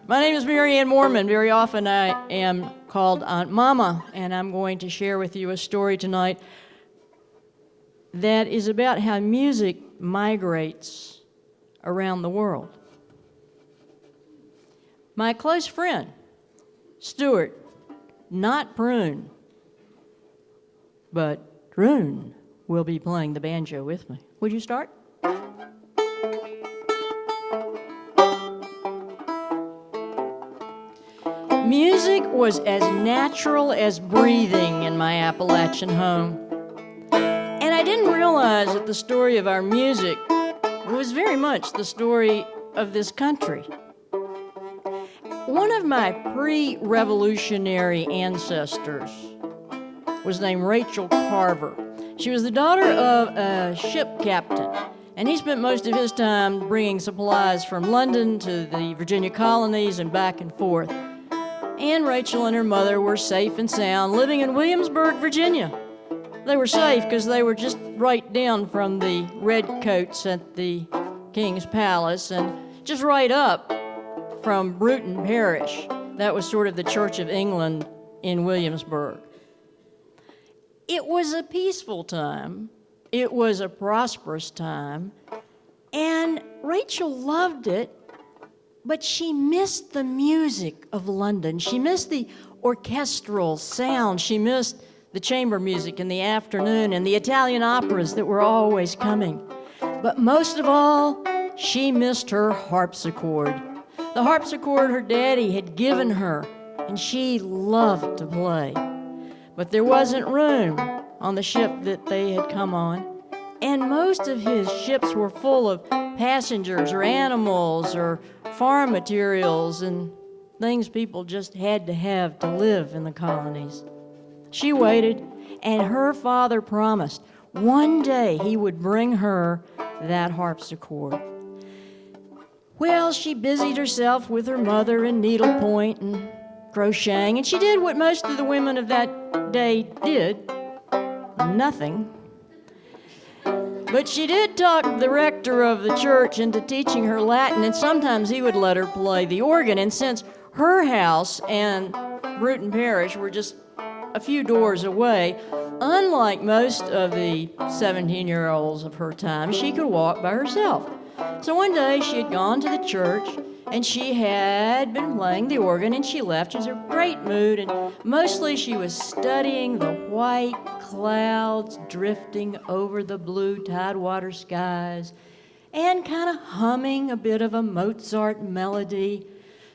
My name is Mary Ann Moorman. Very often I am called Auntmama, and I'm going to share with you a story tonight that is about how music migrates around the world. My close friend, Stuart, not Prune, but Prune will be playing the banjo with me. Would you start? Music was as natural as breathing in my Appalachian home. And I didn't realize that the story of our music was very much the story of this country. One of my pre-revolutionary ancestors was named Rachel Carver. She was the daughter of a ship captain, and he spent most of his time bringing supplies from London to the Virginia colonies and back and forth. And Rachel and her mother were safe and sound, living in Williamsburg, Virginia. They were safe because they were just right down from the redcoats at the King's Palace and just right up from Bruton Parish. That was sort of the Church of England in Williamsburg. It was a peaceful time. It was a prosperous time. And Rachel loved it, but she missed the music of London. She missed the orchestral sound. She missed the chamber music in the afternoon and the Italian operas that were always coming. But most of all, she missed her harpsichord. The harpsichord her daddy had given her, and she loved to play. But there wasn't room on the ship that they had come on, and most of his ships were full of passengers or animals or farm materials and things people just had to have to live in the colonies. She waited, and her father promised one day he would bring her that harpsichord. Well, she busied herself with her mother in needlepoint and crocheting, and she did what most of the women of that day did, nothing. But she did talk the rector of the church into teaching her Latin, and sometimes he would let her play the organ. And since her house and Bruton Parish were just a few doors away, unlike most of the 17-year-olds of her time, she could walk by herself. So one day she had gone to the church, and she had been playing the organ, and she left. She was in a great mood, and mostly she was studying the white clouds drifting over the blue tidewater skies and kind of humming a bit of a Mozart melody.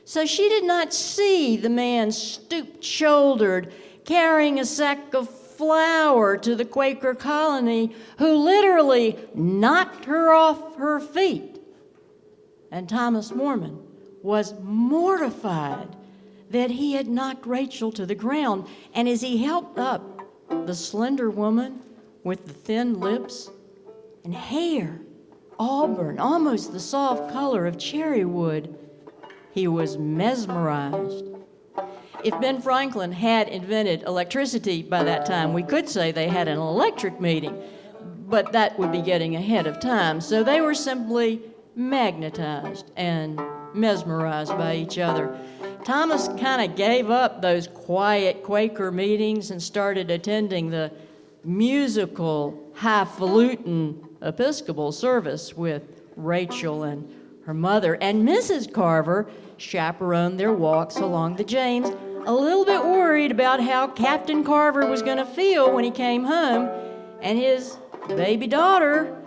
So she did not see the man stoop-shouldered, carrying a sack of flour to the Quaker colony, who literally knocked her off her feet. And Thomas Moorman was mortified that he had knocked Rachel to the ground. And as he helped up the slender woman with the thin lips and hair, auburn, almost the soft color of cherry wood, he was mesmerized. If Ben Franklin had invented electricity by that time, we could say they had an electric meeting, but that would be getting ahead of time. So they were simply magnetized and mesmerized by each other. Thomas kind of gave up those quiet Quaker meetings and started attending the musical, highfalutin Episcopal service with Rachel and her mother. And Mrs. Carver chaperoned their walks along the James, a little bit worried about how Captain Carver was going to feel when he came home, and his baby daughter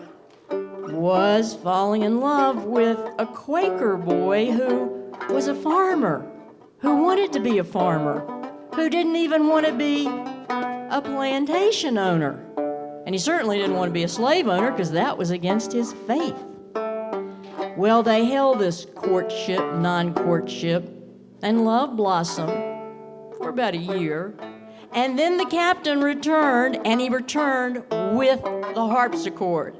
was falling in love with a Quaker boy who was a farmer, who wanted to be a farmer, who didn't even want to be a plantation owner. And he certainly didn't want to be a slave owner because that was against his faith. Well, they held this courtship, non-courtship, and love blossomed for about a year. And then the captain returned, and he returned with the harpsichord.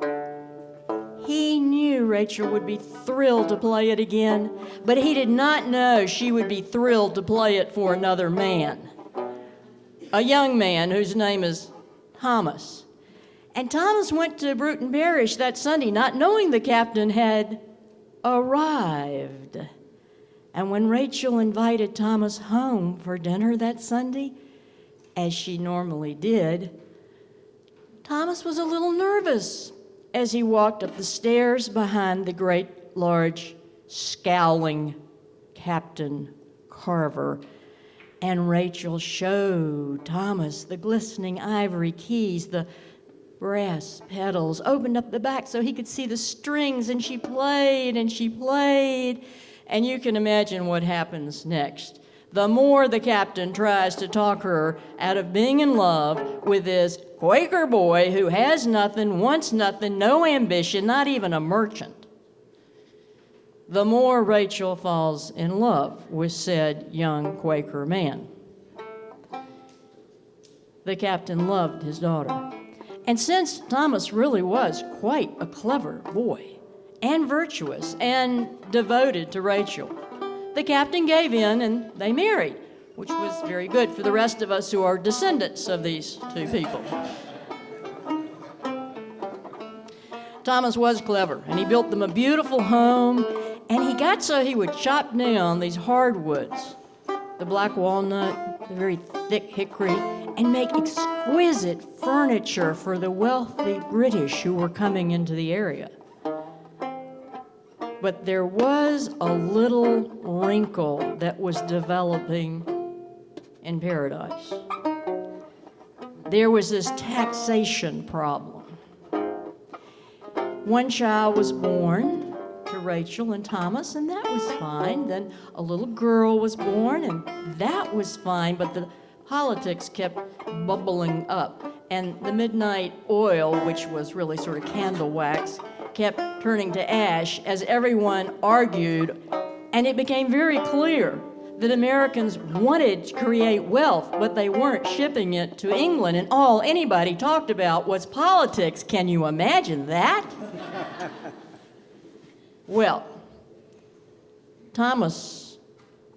He knew Rachel would be thrilled to play it again, but he did not know she would be thrilled to play it for another man, a young man whose name is Thomas. And Thomas went to Bruton Parish that Sunday, not knowing the captain had arrived. And when Rachel invited Thomas home for dinner that Sunday, as she normally did, Thomas was a little nervous as he walked up the stairs behind the great, large, scowling Captain Carver. And Rachel showed Thomas the glistening ivory keys, the brass pedals, opened up the back so he could see the strings, and she played and she played. And you can imagine what happens next. The more the captain tries to talk her out of being in love with this Quaker boy who has nothing, wants nothing, no ambition, not even a merchant, the more Rachel falls in love with said young Quaker man. The captain loved his daughter. And since Thomas really was quite a clever boy, and virtuous, and devoted to Rachel, the captain gave in and they married, which was very good for the rest of us who are descendants of these two people. Thomas was clever, and he built them a beautiful home, and he got so he would chop down these hardwoods, the black walnut, the very thick hickory, and make exquisite furniture for the wealthy British who were coming into the area. But there was a little wrinkle that was developing in paradise. There was this taxation problem. One child was born to Rachel and Thomas, and that was fine. Then a little girl was born, and that was fine, but the politics kept bubbling up, and the midnight oil, which was really sort of candle wax, kept turning to ash as everyone argued, and it became very clear that Americans wanted to create wealth, but they weren't shipping it to England, and all anybody talked about was politics. Can you imagine that? Well, Thomas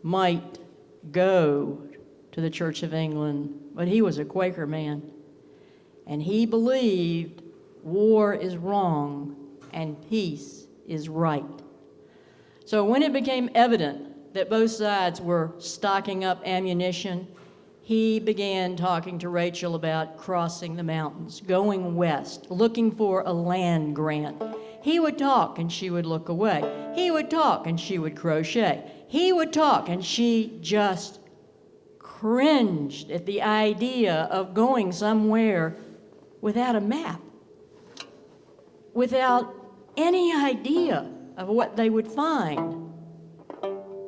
might go to the Church of England, but he was a Quaker man, and he believed war is wrong and peace is right. So when it became evident that both sides were stocking up ammunition, he began talking to Rachel about crossing the mountains, going west, looking for a land grant. He would talk and she would look away. He would talk and she would crochet. He would talk and she just cringed at the idea of going somewhere without a map, without any idea of what they would find.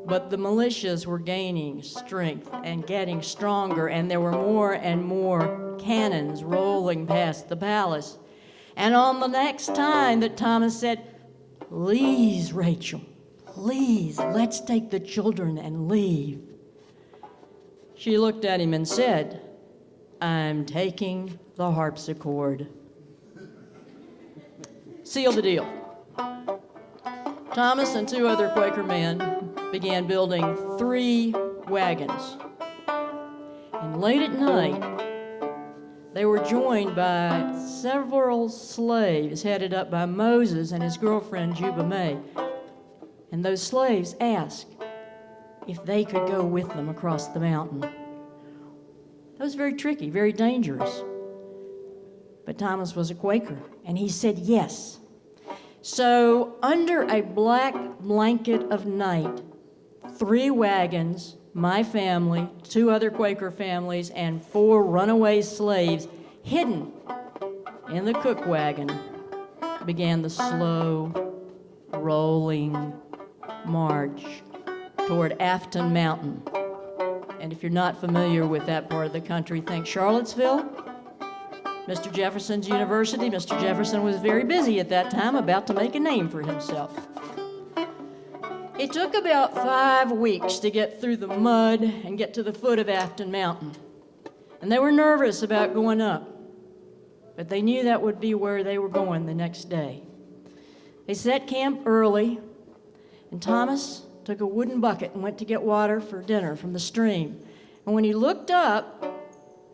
But the militias were gaining strength and getting stronger, and there were more and more cannons rolling past the palace. And on the next time that Thomas said, "Please, Rachel, please, let's take the children and leave," she looked at him and said, "I'm taking the harpsichord." Seal the deal. Thomas and two other Quaker men began building 3 wagons. And late at night, they were joined by several slaves headed up by Moses and his girlfriend Juba May. And those slaves asked if they could go with them across the mountain. That was very tricky, very dangerous. But Thomas was a Quaker, and he said yes. So under a black blanket of night, 3 wagons, my family, 2 other Quaker families, and 4 runaway slaves, hidden in the cook wagon, began the slow, rolling march toward Afton Mountain. And if you're not familiar with that part of the country, think Charlottesville, Mr. Jefferson's University. Mr. Jefferson was very busy at that time, about to make a name for himself. It took about 5 weeks to get through the mud and get to the foot of Afton Mountain. And they were nervous about going up, but they knew that would be where they were going the next day. They set camp early, and Thomas took a wooden bucket and went to get water for dinner from the stream. And when he looked up,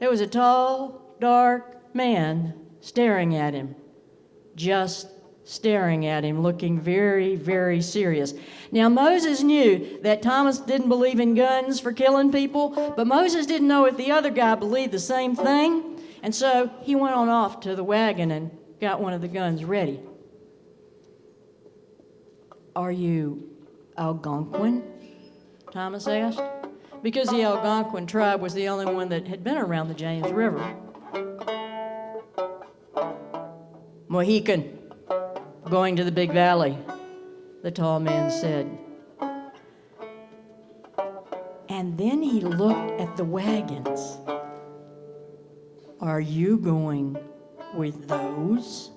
there was a tall, dark man staring at him, just staring at him, looking very, very serious. Now, Moses knew that Thomas didn't believe in guns for killing people, but Moses didn't know if the other guy believed the same thing, and so he went on off to the wagon and got one of the guns ready. "Are you Algonquin?" Thomas asked, because the Algonquin tribe was the only one that had been around the James River. "Mohican, going to the Big Valley," the tall man said. And then he looked at the wagons. "Are you going with those?"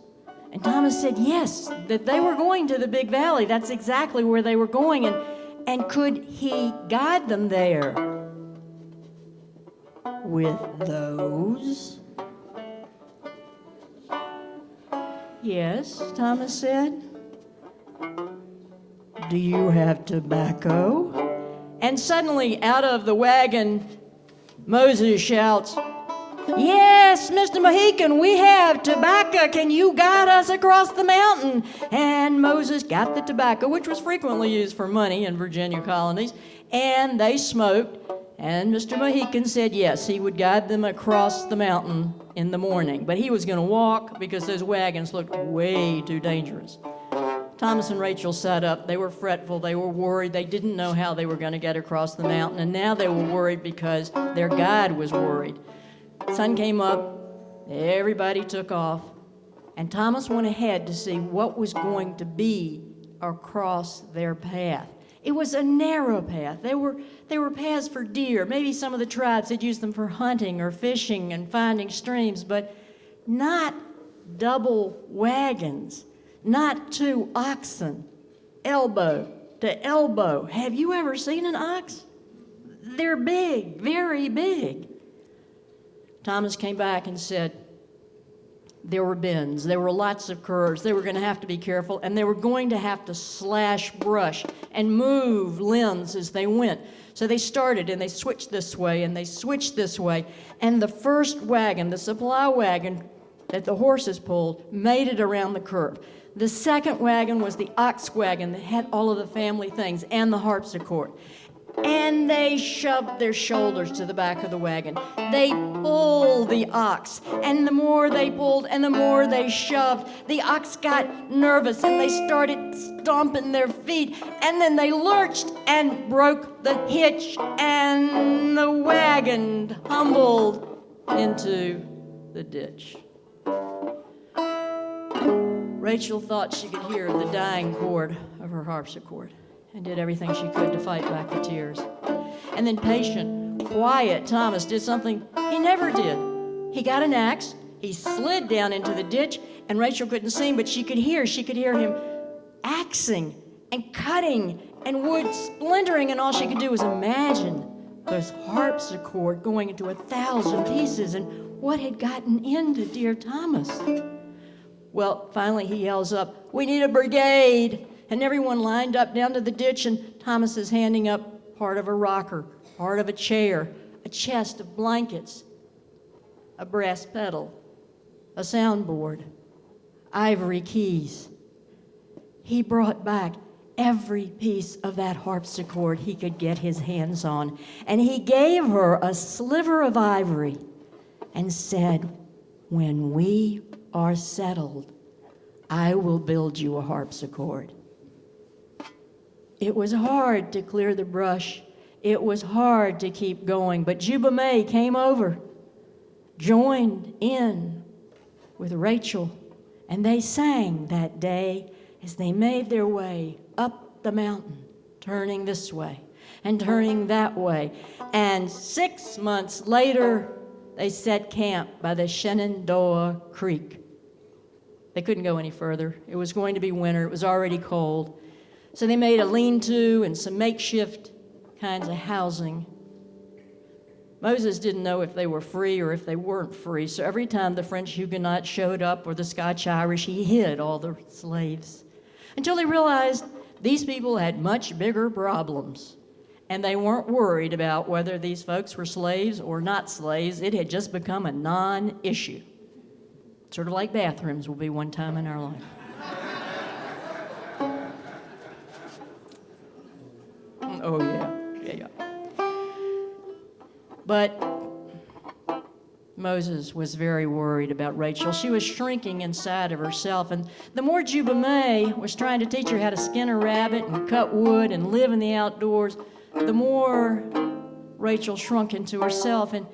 And Thomas said yes, that they were going to the Big Valley. That's exactly where they were going. And could he guide them there? "With those?" "Yes," Thomas said. "Do you have tobacco?" And suddenly, out of the wagon, Moses shouts, "Yes, Mr. Mohican, we have tobacco. Can you guide us across the mountain?" And Moses got the tobacco, which was frequently used for money in Virginia colonies, and they smoked. And Mr. Mohican said yes, he would guide them across the mountain in the morning. But he was going to walk because those wagons looked way too dangerous. Thomas and Rachel sat up. They were fretful. They were worried. They didn't know how they were going to get across the mountain. And now they were worried because their guide was worried. Sun came up. Everybody took off. And Thomas went ahead to see what was going to be across their path. It was a narrow path. They were paths for deer. Maybe some of the tribes had used them for hunting or fishing and finding streams, but not double wagons, not two oxen, elbow to elbow. Have you ever seen an ox? They're big, very big. Thomas came back and said, there were bends, there were lots of curves, they were going to have to be careful, and they were going to have to slash brush and move limbs as they went. So they started and they switched this way and they switched this way, and the first wagon, the supply wagon that the horses pulled, made it around the curve. The second wagon was the ox wagon that had all of the family things and the harpsichord. And they shoved their shoulders to the back of the wagon. They pulled the ox, and the more they pulled and the more they shoved, the ox got nervous and they started stomping their feet, and then they lurched and broke the hitch, and the wagon tumbled into the ditch. Rachel thought she could hear the dying chord of her harpsichord, and did everything she could to fight back the tears. And then patient, quiet Thomas did something he never did. He got an axe, he slid down into the ditch, and Rachel couldn't see him, but she could hear him axing and cutting and wood splintering, and all she could do was imagine those harpsichord going into 1,000 pieces, and what had gotten into dear Thomas. Well, finally he yells up, "We need a brigade!" And everyone lined up down to the ditch, and Thomas is handing up part of a rocker, part of a chair, a chest of blankets, a brass pedal, a soundboard, ivory keys. He brought back every piece of that harpsichord he could get his hands on, and he gave her a sliver of ivory and said, "When we are settled, I will build you a harpsichord." It was hard to clear the brush. It was hard to keep going, but Juba May came over, joined in with Rachel, and they sang that day as they made their way up the mountain, turning this way and turning that way. And 6 months later, they set camp by the Shenandoah Creek. They couldn't go any further. It was going to be winter. It was already cold. So they made a lean-to and some makeshift kinds of housing. Moses didn't know if they were free or if they weren't free, so every time the French Huguenots showed up or the Scotch-Irish, he hid all the slaves. Until he realized these people had much bigger problems, and they weren't worried about whether these folks were slaves or not slaves. It had just become a non-issue. Sort of like bathrooms will be one time in our life. Oh, yeah. Yeah. But Moses was very worried about Rachel. She was shrinking inside of herself, and the more Juba May was trying to teach her how to skin a rabbit and cut wood and live in the outdoors, the more Rachel shrunk into herself, and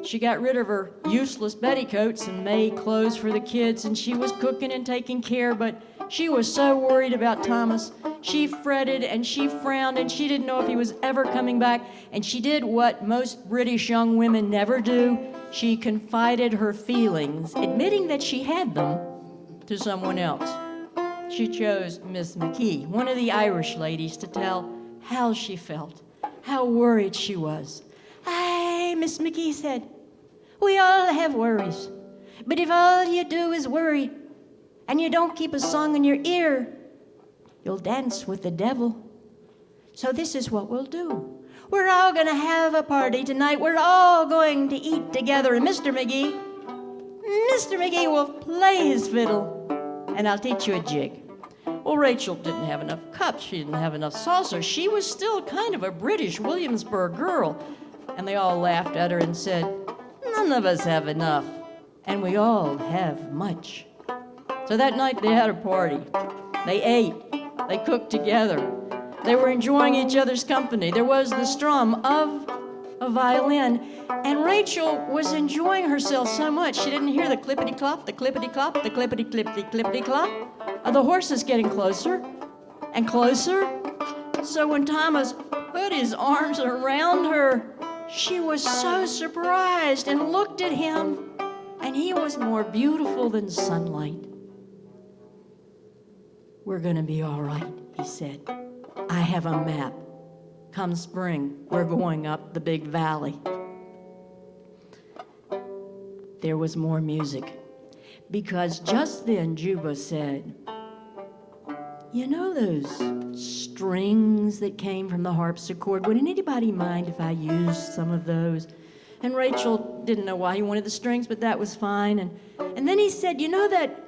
she got rid of her useless petticoats and made clothes for the kids, and she was cooking and taking care, but she was so worried about Thomas. She fretted and she frowned, and she didn't know if he was ever coming back, and she did what most British young women never do. She confided her feelings, admitting that she had them, to someone else. She chose Miss McKee, one of the Irish ladies, to tell how she felt, how worried she was. Aye, Miss McKee said, we all have worries, but if all you do is worry, and you don't keep a song in your ear, you'll dance with the devil. So this is what we'll do. We're all going to have a party tonight. We're all going to eat together. And Mr. McGee will play his fiddle, and I'll teach you a jig. Well, Rachel didn't have enough cups. She didn't have enough saucers. She was still kind of a British Williamsburg girl. And they all laughed at her and said, none of us have enough, and we all have much. So that night they had a party. They ate. They cooked together. They were enjoying each other's company. There was the strum of a violin, and Rachel was enjoying herself so much she didn't hear the clippity-clop, the clippity-clop, the clippity-clippity-clippity-clop of the horses getting closer and closer. So when Thomas put his arms around her, she was so surprised and looked at him, and he was more beautiful than sunlight. We're going to be all right, he said. I have a map. Come spring, we're going up the big valley. There was more music, because just then Juba said, you know those strings that came from the harpsichord? Would anybody mind if I used some of those? And Rachel didn't know why he wanted the strings, but that was fine. And then he said, you know that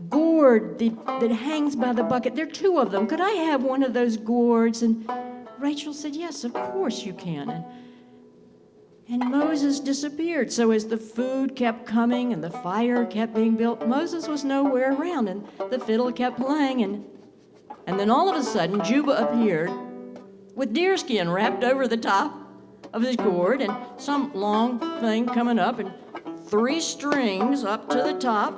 gourd that hangs by the bucket? There are two of them. Could I have one of those gourds? And Rachel said, yes, of course you can. And Moses disappeared. So as the food kept coming and the fire kept being built, Moses was nowhere around, and the fiddle kept playing. And then all of a sudden, Juba appeared with deerskin wrapped over the top of his gourd and some long thing coming up and 3 strings up to the top.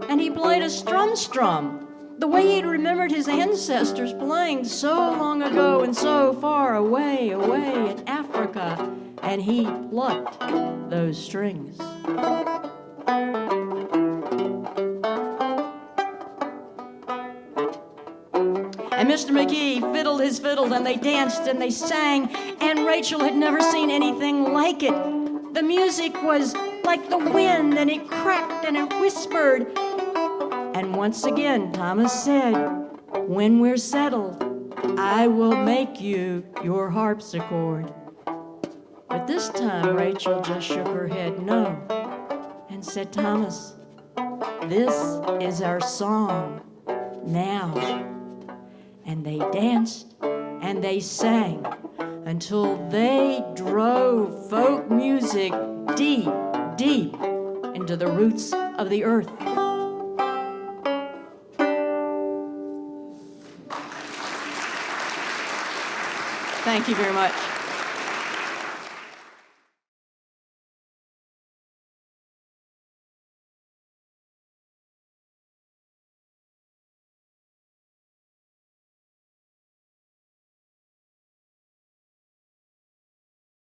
And he played a strum, the way he'd remembered his ancestors playing so long ago and so far away in Africa. And he plucked those strings. And Mr. McGee fiddled his fiddle, and they danced and they sang, and Rachel had never seen anything like it. The music was like the wind, and it cracked and it whispered. And once again, Thomas said, when we're settled, I will make you your harpsichord. But this time, Rachel just shook her head no and said, Thomas, this is our song now. And they danced and they sang until they drove folk music deep, deep into the roots of the earth. Thank you very much.